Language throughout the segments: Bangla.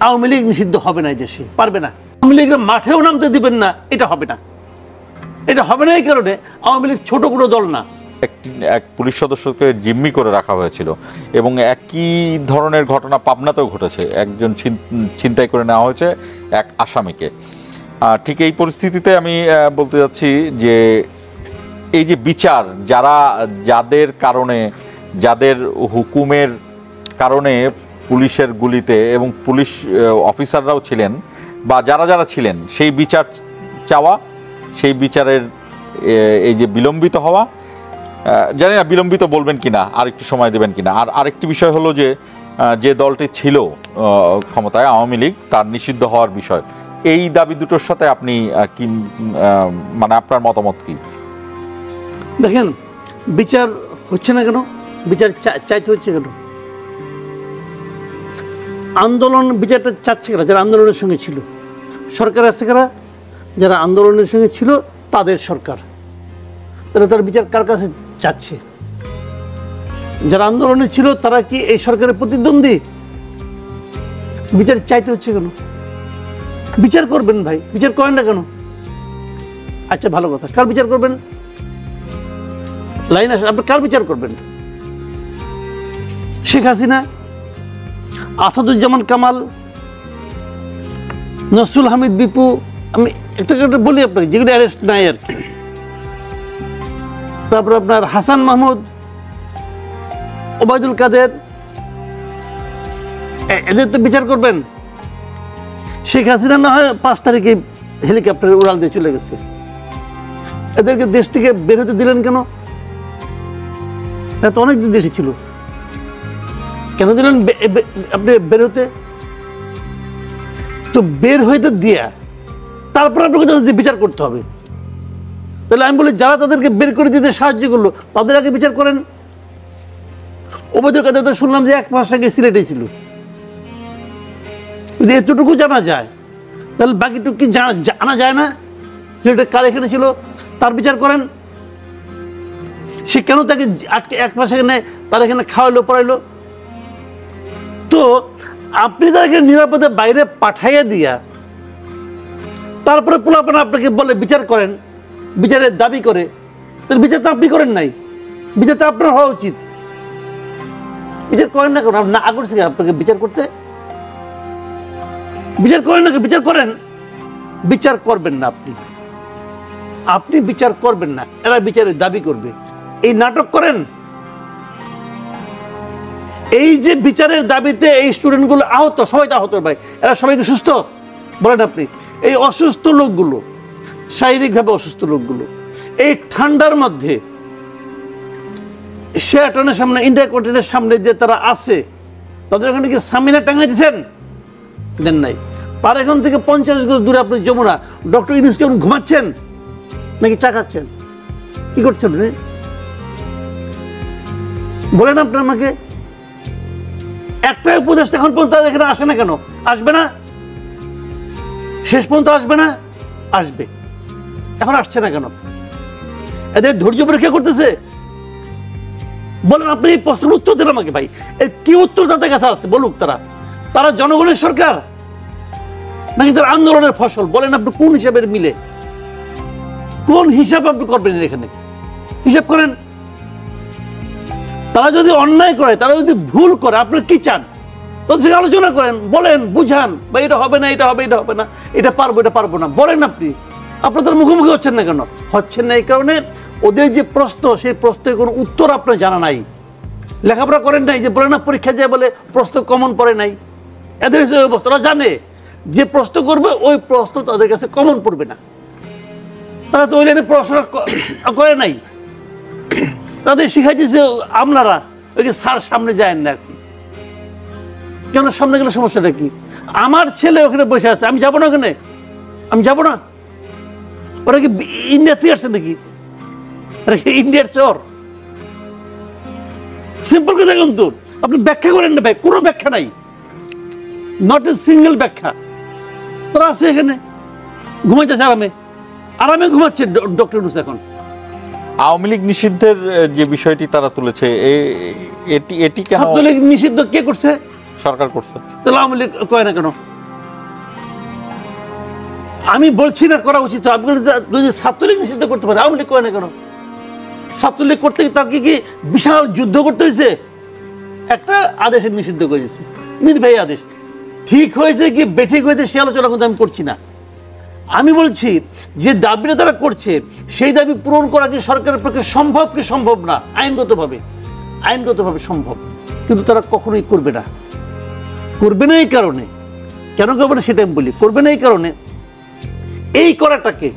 আওয়ামী লীগ নিষিদ্ধ হবে না এই দেশে, পারবে না। আওয়ামী লীগের মাঠেও নামতে দিবেন না, এটা হবে না। এটা হবে না এই কারণে আওয়ামী লীগ ছোট কোনো দল না। এক পুলিশ সদস্যকে জিম্মি করে রাখা হয়েছিল এবং একই ধরনের ঘটনা পাবনাতেও ঘটেছে, একজন ছিনতাই করে নেওয়া হয়েছে এক আসামিকে। ঠিক এই পরিস্থিতিতে আমি বলতে যাচ্ছি যে এই যে বিচার, যাদের কারণে, যাদের হুকুমের কারণে পুলিশের গুলিতে এবং পুলিশ অফিসাররাও ছিলেন বা যারা ছিলেন, সেই বিচার চাওয়া, সেই বিচারের এই যে বিলম্বিত হওয়া, জানি না বিলম্বিত বলবেন কিনা, আর একটু সময় দেবেন কিনা। আর আরেকটি বিষয় হলো যে দলটি ছিল ক্ষমতায়, আওয়ামী লীগ, তার নিষিদ্ধ হওয়ার বিষয়। এই দাবি দুটোর সাথে আপনি কি, মানে আপনার মতামত কি? দেখেন, বিচার হচ্ছে না কেন, বিচার চাইতে হচ্ছে কেন? আন্দোলন বিচারটা চাচ্ছে কারা? যারা আন্দোলনের সঙ্গে ছিল। সরকার আছে কারা? যারা আন্দোলনের সঙ্গে ছিল তাদের সরকার। তাহলে তার বিচার কার কাছে চাচ্ছে? যারা আন্দোলনে ছিল তারা কি এই সরকারের প্রতিদ্বন্দ্বী? বিচার চাইতে হচ্ছে কেন? বিচার করবেন ভাই, বিচার করেন না কেন? আচ্ছা, ভালো কথা, কার বিচার করবেন? লাইন আসে, আপনি কার বিচার করবেন? শেখ হাসিনা, আসাদুজ্জামান কামাল, নসরুল হামিদ বিপু, আমি একটা বলি আপনাকে, যেগুলো অ্যারেস্ট নাই আর কি। তারপর আপনার হাসান মাহমুদ, ওবায়দুল কাদের, এদের তো বিচার করবেন। শেখ হাসিনা না হয় 5 তারিখে হেলিকপ্টারে উড়াল দিয়ে চলে গেছে, এদেরকে দেশ থেকে বের হতে দিলেন কেন? এত অনেকদিন দেশে ছিল, কেন দিলেন আপনি বের হতে? তো বের হইতে দিয়া তারপর আপনাকে তাদের বিচার করতে হবে। তাহলে আমি বলি, যারা তাদেরকে বের করে দিতে সাহায্য করলো তাদের আগে বিচার করেন। ওবায়দুল কাদের তো শুনলাম যে 1 মাস আগে সিলেটে ছিল। যদি এতটুকু জানা যায় তাহলে বাকিটুকু কি জানা যায় না? সিলেটে কার এখানে ছিল তার বিচার করেন। সে কেন তাকে আটকে 1 মাস এখানে তার এখানে খাওয়াইলো পড়াইলো? তো আপনি তাকে নিরাপদে বাইরে পাঠাইয়া দিয়া তারপরে পোলাপান আপনাকে বলে বিচার করেন, বিচারের দাবি করে, তাহলে বিচার তো আপনি করেন নাই, বিচার তো আপনার হওয়া উচিত। বিচার করেন না কেন? না আগ্রহ থেকে আপনাকে বিচার করতে? বিচার করেন না, বিচার করেন। বিচার করবেন না আপনি বিচার করবেন না, এরা বিচারের দাবি করবে। এই নাটক করেন। এই যে বিচারের দাবিতে এই স্টুডেন্টগুলো আহত, সবাই তো আহত ভাই, এরা সবাইকে সুস্থ বলেন আপনি? এই অসুস্থ লোকগুলো, শারীরিকভাবে অসুস্থ লোকগুলো এই ঠান্ডার মধ্যে শেরাটনের সামনে, ইন্টারকন্টিনেন্টের সামনে যে তারা আছে, তাদের ওখানে কি সামিনা টাঙাই দিচ্ছেন? দেন নাই। আর এখান থেকে 50 গজ দূরে আপনি যমুনা, ডক্টর ইউনূসকে ঘুমাচ্ছেন নাকি চা খাচ্ছেন? কি করছেন আপনি বলেন? আপনার আমাকে একটা উপদেষ্টা এখন পর্যন্ত এখানে আসে না কেন? আসবে না? শেষ পর্যন্ত আসবে না? আসবে। এখন আসছে না কেন? এদের ধৈর্য পরীক্ষা করতেছে? বলেন আপনি, এই প্রশ্নের উত্তর দেন আমাকে ভাই। এর কি উত্তর তাদের কাছে আছে? বলুক। তারা জনগণের সরকার নাকি তার আন্দোলনের ফসল? বলেন আপনি কোন হিসাবের মিলে, কোন হিসাব আপনি করবেন এখানে? হিসাব করেন। তারা যদি অন্যায় করে, তারা যদি ভুল করে, আপনার কি চান? তাদের সাথে আলোচনা করেন, বলেন, বুঝান, বা এটা হবে না, এটা হবে, এটা হবে না, এটা পারবো, এটা পারবো না, বলেন আপনি। আপনাদের মুখোমুখি হচ্ছেন না কেন? হচ্ছেন না এই কারণে ওদের যে প্রশ্ন, সেই প্রশ্নের কোনো উত্তর আপনার জানা নাই, লেখাপড়া করেন নাই। যে বলে না পরীক্ষা যায় বলে প্রশ্ন কমন পড়ে নাই, এদের অবস্থা। ওরা জানে যে প্রশ্ন করবে ওই প্রশ্ন তাদের কাছে কমন পড়বে না, তারা তো ওই লাইনে পড়াশোনা করে নাই। তাদের শিখাইতেছে আমলারা, ওই যে স্যার সামনে যায় না। কেন সামনে গেলে সমস্যাটা কি? আমার ছেলে ওখানে বসে আছে, আমি যাবো না ওখানে? আমি যাবো না? ওরা কি ইন্ডিয়া থেকে আসছে নাকি? ওরা কি ইন্ডিয়ার চোর? সিম্পল কথা কিন্তু আপনি ব্যাখ্যা করেন না ভাই, কোনো ব্যাখ্যা নাই, নট এ সিঙ্গেল ব্যাখ্যা। তারা আছে এখানে ঘুমাইতেছে, আরামে ঘুমাচ্ছে ডক্টর ইউনূস। এখন আওয়ামী লীগ নিষিদ্ধের যে বিষয়টি তারা তুলেছে, এটি কেন? ছাত্রলীগ নিষিদ্ধ কে করছে? সরকার করছে। তাহলে আওয়ামী লীগ কয় না কেন? আমি বলছি না করা উচিত, আমি যদি ছাত্রলীগ নিষিদ্ধ করতে পারে আওয়ামী লীগ কয় না কেন? ছাত্রলীগ করতে তাকে কি বিশাল যুদ্ধ করতে হয়েছে? একটা আদেশে নিষিদ্ধ করেছে, নির্বাহী আদেশ। ঠিক হয়েছে কি বেঠিক হয়েছে সে আলোচনা কিন্তু আমি করছি না। আমি বলছি যে দাবিটা তারা করছে সেই দাবি পূরণ করা কি সরকারের পক্ষে সম্ভব কি সম্ভব না? আইনগতভাবে সম্ভব, কিন্তু তারা কখনোই করবে না। করবে না এই কারণে, কেন করবে না সেটা আমি বলি। করবে না এই কারণে, এই করাটাকে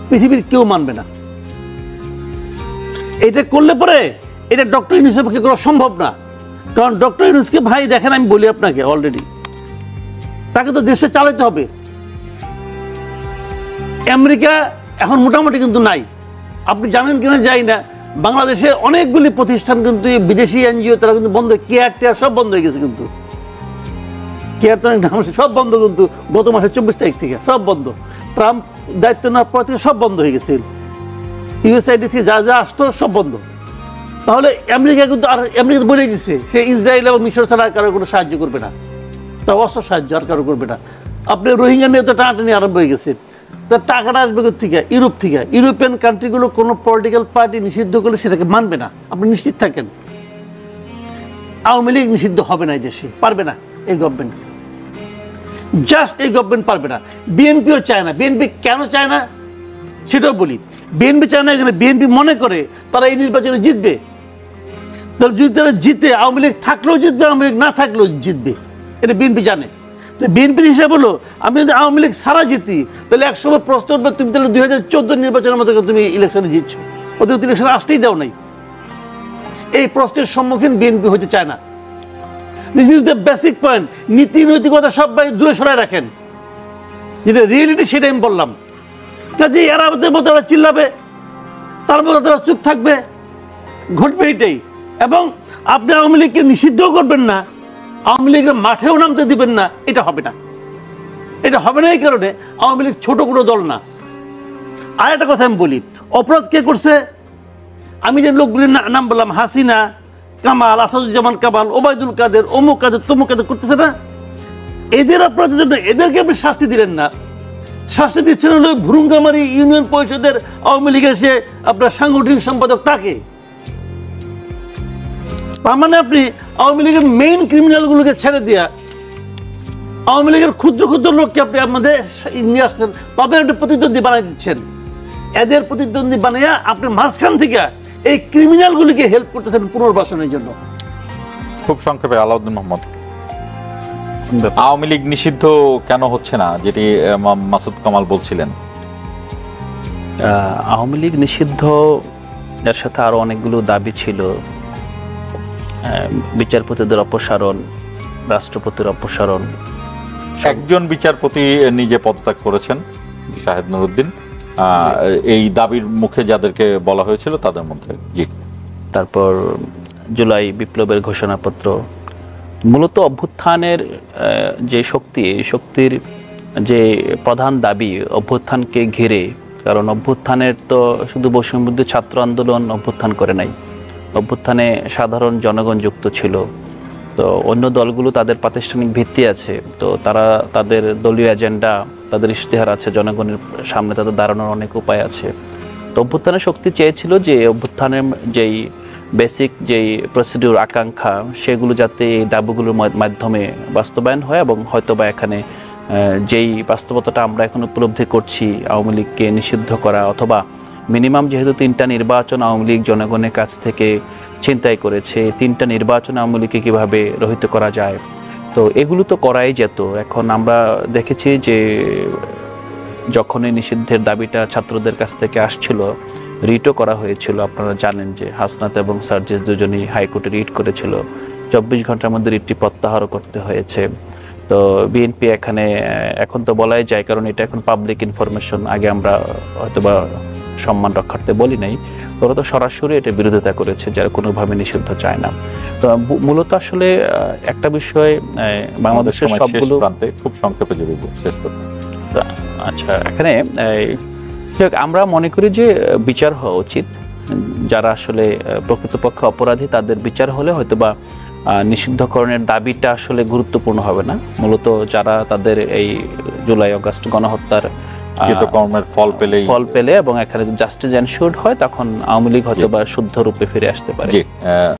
পৃথিবীর কেউ মানবে না। এটা করলে পরে এটা ডক্টর ইউনূসের পক্ষে করা সম্ভব না। কারণ ডক্টর ইউনূসকে ভাই দেখেন, আমি বলি আপনাকে অলরেডি, তাকে তো দেশে চালাতে হবে। আমেরিকা এখন মোটামুটি কিন্তু নাই, আপনি জানেন কিনা যাই না, বাংলাদেশে অনেকগুলি প্রতিষ্ঠান কিন্তু বিদেশি এনজিও তারা কিন্তু বন্ধ, কেয়ার টেয়ার সব বন্ধ হয়ে গেছে। কিন্তু কেয়ার সব বন্ধ, কিন্তু গত মাসের 24 তারিখ থেকে সব বন্ধ। ট্রাম্প দায়িত্ব নেওয়ার পর থেকে সব বন্ধ হয়ে গেছে। ইউএসআইডি থেকে যা যা আসতো সব বন্ধ। তাহলে আমেরিকা কিন্তু, আর আমেরিকা বলে দিচ্ছে সে ইসরায়েল এবং মিশর ছাড়া আর কারো কোনো সাহায্য করবে না, তা অস্ত্র সাহায্য আর কারো করবে না। আপনি রোহিঙ্গা নিয়ে তো টানাটানি আরম্ভ হয়ে গেছে, তার টাকাটা আসবে থেকে ইউরোপ থেকে। ইউরোপিয়ান কান্ট্রিগুলো কোনো পলিটিক্যাল পার্টি নিষিদ্ধ করলে সেটাকে মানবে না, আপনি নিশ্চিত থাকেন। আওয়ামী লীগ নিষিদ্ধ হবে না এই দেশে, পারবে না এই গভর্নমেন্ট, জাস্ট এই গভর্নমেন্ট পারবে না। বিএনপিও চায় না। বিএনপি কেন চায় না সেটাও বলি। বিএনপি চায় না, এখানে বিএনপি মনে করে তারা এই নির্বাচনে জিতবে। তাহলে যদি তারা জিতে, আওয়ামী লীগ থাকলেও জিতবে, আওয়ামী লীগ না থাকলেও জিতবে, এটা বিএনপি জানে। তো বিএনপির হিসাব হলো, আমি যদি আওয়ামী লীগ সারা জিতি তাহলে একসময় প্রশ্ন উঠবে, তুমি তাহলে 2014 নির্বাচনের মতো তুমি ইলেকশনে জিতছো, ওদের ইলেকশনে আসতেই দাও নাই। এই প্রশ্নের সম্মুখীন বিএনপি হতে চায় না। This is the basic point. নীতি নৈতিকতা সবাই দূরে সরাই রাখেন, যেটা রিয়েলিটি সেটা আমি বললাম। কাজে এরা মতো তারা চিল্লাবে, তার মতো তারা চুপ থাকবে, ঘটবে এটাই। এবং আপনি আওয়ামী লীগকে নিষিদ্ধও করবেন না, আওয়ামী লীগের মাঠেও নামতে দিবেন না, এটা হবে না। এটা হবে না এই কারণে আওয়ামী লীগ ছোট কোনো দল না। আর একটা কথা আমি বলি, অপরাধ কে করছে? আমি যে লোকগুলির নাম বললাম, হাসিনা, কামাল, আসাদুজ্জামান কামাল, ওবায়দুল কাদের, অমুক কাদের, তমুক কাদের, করতেছে না? এদের অপরাধের জন্য এদেরকে আপনি শাস্তি দিলেন না, শাস্তি দিচ্ছেন হলো ভুরুঙ্গামারি ইউনিয়ন পরিষদের আওয়ামী লীগের সে আপনার সাংগঠনিক সম্পাদক, তাকে। তার মানে আপনি আওয়ামী লীগের মেইন ক্রিমিনালগুলোকে ছেড়ে দিয়া আওয়ামী লীগের ক্ষুদ্র ক্ষুদ্র লোককে আপনি আমাদের নিয়ে আসছেন, তাদের একটা প্রতিদ্বন্দ্বী বানাই দিচ্ছেন। এদের প্রতিদ্বন্দ্বী বানাইয়া আপনি মাঝখান থেকে এই ক্রিমিনালগুলিকে হেল্প করতেছেন পুনর্বাসনের জন্য। খুব সংক্ষেপে আলাউদ্দিন মোহাম্মদ, আওয়ামী লীগ নিষিদ্ধ কেন হচ্ছে না, যেটি মাসুদ কামাল বলছিলেন? আওয়ামী লীগ নিষিদ্ধ, এর সাথে আরো অনেকগুলো দাবি ছিল। বিচারপতিদের অপসারণ, রাষ্ট্রপতির অপসারণ। একজন বিচারপতি নিজে পদত্যাগ করেছেন, শাহেদ নুরুদ্দিন, এই দাবির মুখে যাদেরকে বলা হয়েছিল তাদের মধ্যে। জি। তারপর জুলাই বিপ্লবের ঘোষণাপত্র। মূলত অভ্যুত্থানের যে শক্তি, এই শক্তির যে প্রধান দাবি অভ্যুত্থানকে ঘিরে, কারণ অভ্যুত্থানের তো শুধু বৈষম্যবিরোধী ছাত্র আন্দোলন অভ্যুত্থান করে নাই, অভ্যুত্থানে সাধারণ জনগণ যুক্ত ছিল। তো অন্য দলগুলো তাদের প্রাতিষ্ঠানিক ভিত্তি আছে, তো তারা তাদের দলীয় এজেন্ডা, তাদের ইশতেহার আছে, জনগণের সামনে তাদের দাঁড়ানোর অনেক উপায় আছে। তো অভ্যুত্থানের শক্তি চেয়েছিল যে অভ্যুত্থানের যেই বেসিক যেই প্রসিডিউর, আকাঙ্ক্ষা, সেগুলো যাতে এই দাবিগুলোর মাধ্যমে বাস্তবায়ন হয়। এবং হয়তোবা এখানে যেই বাস্তবতাটা আমরা এখন উপলব্ধি করছি, আওয়ামী লীগকে নিষিদ্ধ করা, অথবা মিনিমাম যেহেতু 3টা নির্বাচন আওয়ামী লীগ জনগণের কাছ থেকে ছিনতাই করেছে, 3টা নির্বাচন আওয়ামী লীগকে কীভাবে রহিত করা যায়, তো এগুলো তো করাই যেত। এখন আমরা দেখেছি যে যখন এই নিষিদ্ধের দাবিটা ছাত্রদের কাছ থেকে আসছিল, রিটও করা হয়েছিল। আপনারা জানেন যে হাসনাত এবং সার্জিস দুজনই হাইকোর্টে রিট করেছিল, 24 ঘন্টার মধ্যে রিটটি প্রত্যাহার করতে হয়েছে। তো বিএনপি এখানে এখন তো বলাই যায়, কারণ এটা এখন পাবলিক ইনফরমেশন, আগে আমরা হয়তোবা সম্মান রক্ষার্থে বলি নাই, ওরা তো সরাসরি এটা বিরোধিতা করেছে, যারা কোনোভাবে নিষিদ্ধ চায় না। তো মূলত আসলে একটা বিষয়, বাংলাদেশের সবগুলো খুব সংক্ষেপে যদি শেষ করতে। আচ্ছা, এখানে আমরা মনে করি যে বিচার হওয়া উচিত। যারা আসলে প্রকৃতপক্ষে অপরাধী তাদের বিচার হলে হয়তোবা নিষিদ্ধকরণের দাবিটা আসলে গুরুত্বপূর্ণ হবে না। মূলত যারা তাদের এই জুলাই আগস্ট গণহত্যার কৃতকর্মের ফল পেলে এবং এখানে জাস্টিস এনশিওরড হয়, তখন আওয়ামী লীগ হয়তো বা শুদ্ধ রূপে ফিরে আসতে পারে। জি